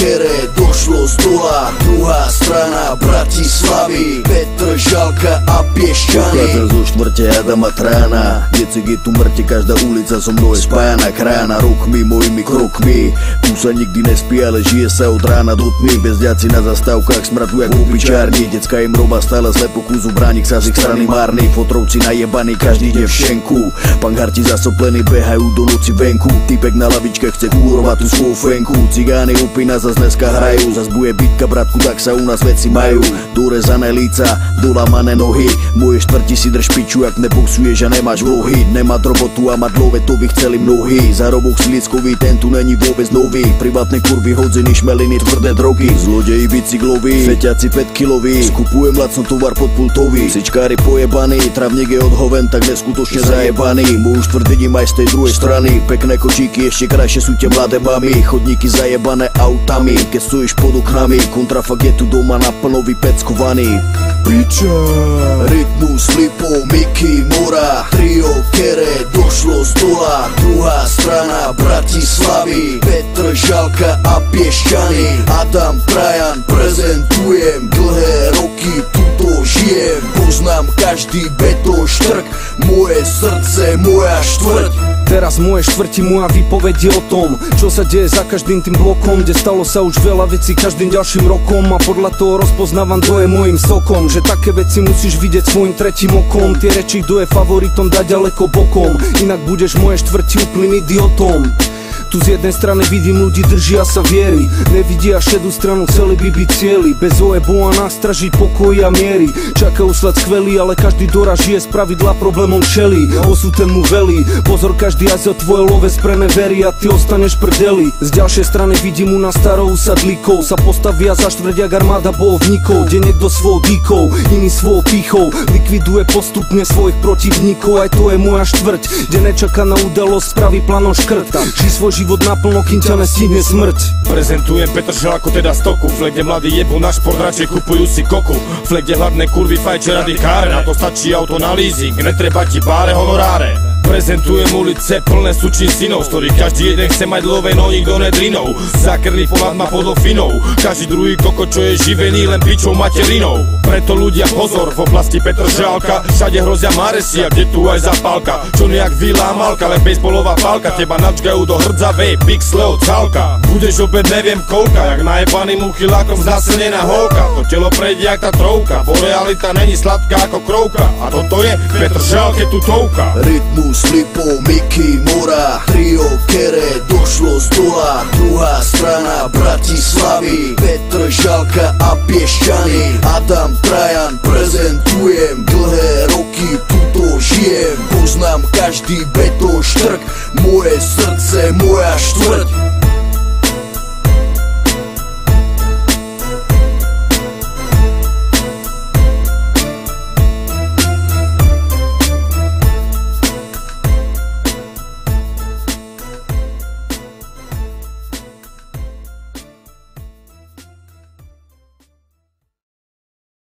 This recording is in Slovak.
kere došlo z dola, druhá strana Bratislavy, Petr Žalka a Piešťany. Pochádza zo štvrte Adama Trána, decek je tu mŕte, každá ulica so mnou je spájana krána rokmi, mojimi krokmi. Tu sa nikdy nespí, ale žije sa od rána do tmy. Bezďaci na zastávkach smradu jak opičárni, decka im roba stále slepo kúzu, bránik sa z ich strany márny, fotrovci najebaní, každý ide v šenku. Pangharti zasoplení behajú do noci venku, typek na lavičke chce kúrovať tú svoju fenku. Cigány upína zas dneska hrajú, zas bude bitka bratku, tak sa u nás veci majú. Dorezané líca, dolamané nohy, moje štvrti si drž piču, ak neboxuješ a nemáš vlohy. Nemať robotu a mať love, to by chceli mnohí. Zárobok slieckový, ten tu není vôbec nový. Privátne kurvy, hodziny, šmeliny, tvrdé drogy, zlodeji bicykloví, feťaci 5-kiloví, skupujem lacno tovar pod pultový. Sičkári pojebaní, travník je odhoven, tak neskutočne zajebaný. Moju štvrť vidím aj z tej druhej strany, pekné kočíky, ešte krajšie sú tie mladé mami. Chodníky zajebané autami, keď stojíš pod oknami, kontrafakt je tu doma naplno vypeckovaný. Piča, Rytmus, Lipo, Miky, Mora, trio kere došlo z dola, druhá strana Bratislavy, Petr Žalka a Piešťany. Adam Trajan prezentujem, dlhé roky tuto žijem, poznám každý beton štrk, moje srdce, moja štvrť. Teraz moje štvrti, moja výpoveď je o tom, čo sa deje za každým tým blokom, kde stalo sa už veľa vecí každým ďalším rokom, a podľa toho rozpoznávam, kto je môjim sokom. Že také veci musíš vidieť svojim tretím okom, tie reči, kto je favoritom, dať ďaleko bokom, inak budeš moje štvrti úplným idiotom. Tu z jednej strany vidím ľudí, držia sa viery, nevidia šedú stranu, chceli by byť cieli, bez oebo a nástraží pokoji a miery. Čakajú sled skvelý, ale každý doraz žije z pravidla problémom čelí. Osud ten mu velí, pozor, každý aj za tvoje love spreneverí a ty ostaneš prdeli. Z ďalšej strany vidím u nás starou usadlíkov, sa postavia za štvrť jak armáda bojovníkov, kde niekto svojou dýkou, iný svojou pýchou likviduje postupne svojich protivníkov. Aj to je moja štvrť, kde nečakaná udalosť spraví planom škrt. Žij svoj život naplno, kým ťa nestihne smrť. Prezentujem Petr Žalko, teda stoku, flek, kde mladí jebú na šport, radšej kupujú si koku. Flek, kde hladné kurvy fajče rady káre, na to stačí auto na leasing, netreba ti páre honoráre. Prezentujem ulice plné sučín synov, z ktorých každý jeden chce mať love, no nikto nedrinou. Zákerný pohľad má podľa finov, každý druhý koko, čo je živený len pičou materinou. Preto ľudia pozor, v oblasti Petr Žalka všade hrozia maresy, a kde tu aj zapálka, čo nejak Vila Malka, len bejsbolová pálka, teba načkajú do hrdzavej pixle od Calka. Budeš opäť neviem koľka, jak najebaným uchylákom znásilnená holka. To telo prejde jak tá trovka, bo realita není sladká ako krovka, a toto je Petr Žalke tutovka. Rytmus, Lipo, Miky, Mora, trio kere došlo z dola, druhá strana Bratislavy, Petr Žalka a Piešťany. Adam Trajan prezentujem, dlhé roky tuto žijem, poznám každý beton štrk, moje srdce, moja štvrť.